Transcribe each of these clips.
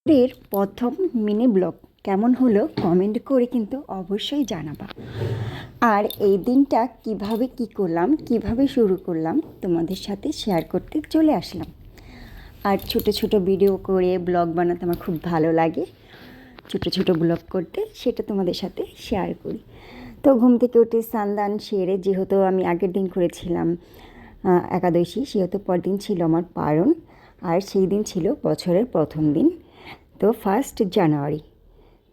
এর প্রথম mini blog কেমন হলো কমেন্ট করে কিন্তু অবশ্যই জানাবা। আর এই দিনটা কিভাবে কি করলাম, কিভাবে শুরু করলাম তোমাদের সাথে শেয়ার করতে চলে আসলাম। আর ছোট ছোট ভিডিও করে ব্লগ বানাতে আমার খুব ভালো লাগে, ছোট ছোট ব্লগ করতে, সেটা তোমাদের সাথে শেয়ার করি। তো ঘুম থেকে উঠে স্নান সেরে, যেহেতু আমি আগের দিন করেছিলাম একাদশী, সেহেতু পরদিন ছিল আমার পারণ, আর সেই দিন ছিল বছরের প্রথম দিন, তো 1 জানুয়ারি।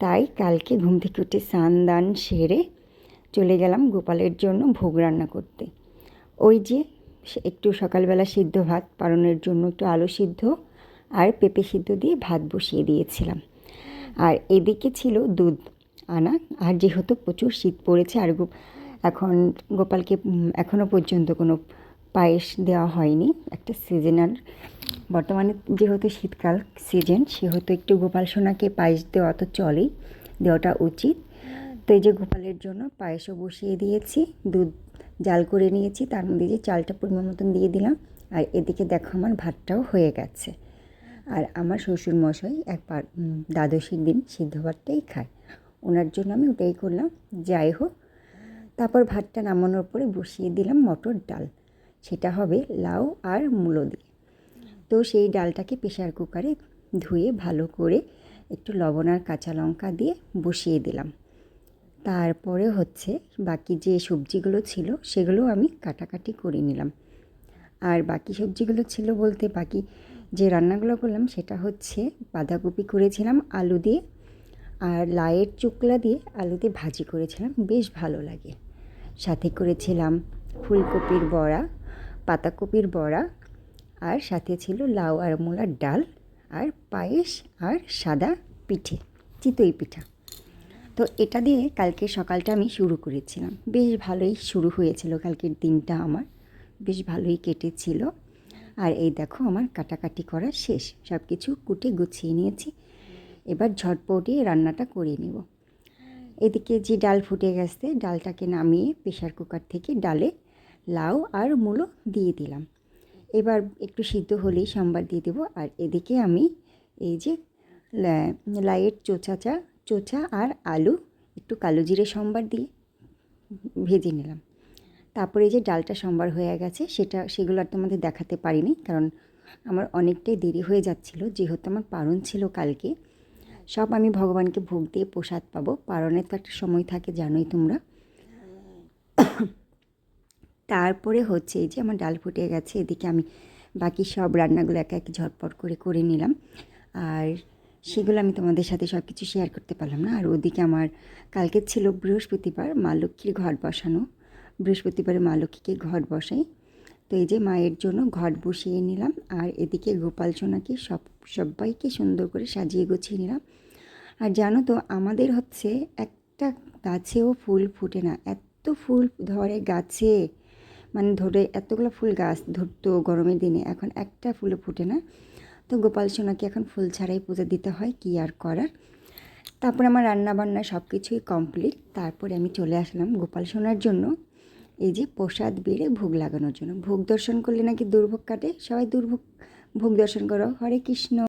তাই কালকে ঘুম থেকে উঠে স্নান সেরে চলে গেলাম গোপালের জন্য ভোগ রান্না করতে। ওই যে একটু সকালবেলা সিদ্ধ ভাত, পারণের জন্য একটু আলু সিদ্ধ আর পেঁপে সিদ্ধ দিয়ে ভাত বসিয়ে দিয়েছিলাম। আর এদিকে ছিল দুধ আনা। আর যেহেতু প্রচুর শীত পড়েছে, আর এখন গোপালকে এখনও পর্যন্ত কোনো পায়েস দেওয়া হয়নি। একটা সিজনাল, বর্তমানে যেহেতু শীতকাল সিজন, সেহেতু একটু গোপাল সোনাকে পায়েস দেওয়া তো চলেই, দেওয়াটা উচিত। তো এই যে গোপালের জন্য পায়েসও বসিয়ে দিয়েছি, দুধ জাল করে নিয়েছি, তার মধ্যে যে চালটা পরিমাণ মতন দিয়ে দিলাম। আর এদিকে দেখো আমার ভাতটাও হয়ে গেছে। আর আমার শ্বশুরমশাই একবার দ্বাদশীর দিন সিদ্ধ ভাতটাই খায়, ওনার জন্য আমি ওটাই করলাম। যাই হোক, তারপর ভাতটা নামানোর পরে বসিয়ে দিলাম মটর ডাল, সেটা হবে লাউ আর মূলো দিয়ে। তো সেই ডালটাকে প্রেশার কুকারে ধুয়ে ভালো করে একটু লবণ আর কাঁচা লঙ্কা দিয়ে বসিয়ে দিলাম। তারপরে হচ্ছে বাকি যে সবজিগুলো ছিল সেগুলো আমি কাটাকাটি করে নিলাম। আর বাকি সবজিগুলো ছিল বলতে, বাকি যে রান্নাগুলো করলাম সেটা হচ্ছে বাঁধাকপি করেছিলাম আলু দিয়ে, আর লাউয়ের চোকলা দিয়ে আলু দিয়ে ভাজি করেছিলাম, বেশ ভালো লাগে। সাথে করেছিলাম ফুলকপির বড়া, পাতাকপির বড়া, আর সাথে ছিল লাউ আর মূলার ডাল, আর পায়েস, আর সাদা পিঠে, চিতই পিঠা। তো এটা দিয়ে কালকে সকালটা আমি শুরু করেছিলাম। বেশ ভালোই শুরু হয়েছিল কালকের দিনটা, আমার বেশ ভালোই কেটেছিল। আর এই দেখো আমার কাটাকাটি করা শেষ, সব কিছু কুটে গুছিয়ে নিয়েছি। এবার ঝটপটে রান্নাটা করে নেব। এদিকে যে ডাল ফুটে গেছে, ডালটাকে নামিয়ে প্রেশার কুকার থেকে ডালে লাউ আর মূলো দিয়ে দিলাম। এবার একটু সিদ্ধ হলেই সম্বার দিয়ে দেবো। আর এদিকে আমি এই যে লাউয়ের চোচা আর আলু একটু কালো জিরে সম্বার দিয়ে ভেজে নিলাম। তারপরে এই যে ডালটা সম্বার হয়ে গেছে, সেগুলো আর তোমাদের দেখাতে পারিনি, কারণ আমার অনেকটাই দেরি হয়ে যাচ্ছিল, যেহেতু আমার পারণ ছিল কালকে। সব আমি ভগবানকে ভোগ দিয়ে প্রসাদ পাবো, পারণের তো একটা সময় থাকে, জানোই তোমরা। তারপরে হচ্ছে এই যে আমার ডাল ফুটে গেছে, এদিকে আমি বাকি সব রান্নাগুলো একা একা ঝটপট করে নিলাম। আর সেগুলো আমি তোমাদের সাথে সব কিছু শেয়ার করতে পারলাম না। আর ওদিকে আমার কালকে ছিল বৃহস্পতিবার, মা লক্ষ্মীর ঘট বসানো। বৃহস্পতিবারে মা লক্ষ্মীকে ঘট বসাই। তো এই যে মায়ের জন্য ঘট বসিয়ে নিলাম, আর এদিকে গোপাল সোনাকে সবাইকে সুন্দর করে সাজিয়ে গুছিয়ে নিলাম। আর জানো তো, আমাদের হচ্ছে একটা গাছেও ফুল ফুটে না, এত ফুল ধরে গাছে, মানে ধরে এতগুলো ফুল গাছ ধরতো গরমের দিনে, এখন একটা ফুলও ফুটে না। তো গোপাল সোনাকে এখন ফুল ছাড়াই পূজা দিতে হয়, কী আর করার। তারপরে আমার রান্নাবান্না সব কিছুই কমপ্লিট। তারপরে আমি চলে আসলাম গোপাল সোনার জন্য এই যে প্রসাদ বেড়ে ভোগ লাগানোর জন্য। ভোগ দর্শন করলে নাকি দুর্ভোগ কাটে, সবাই ভোগ দর্শন করো। হরে কৃষ্ণ।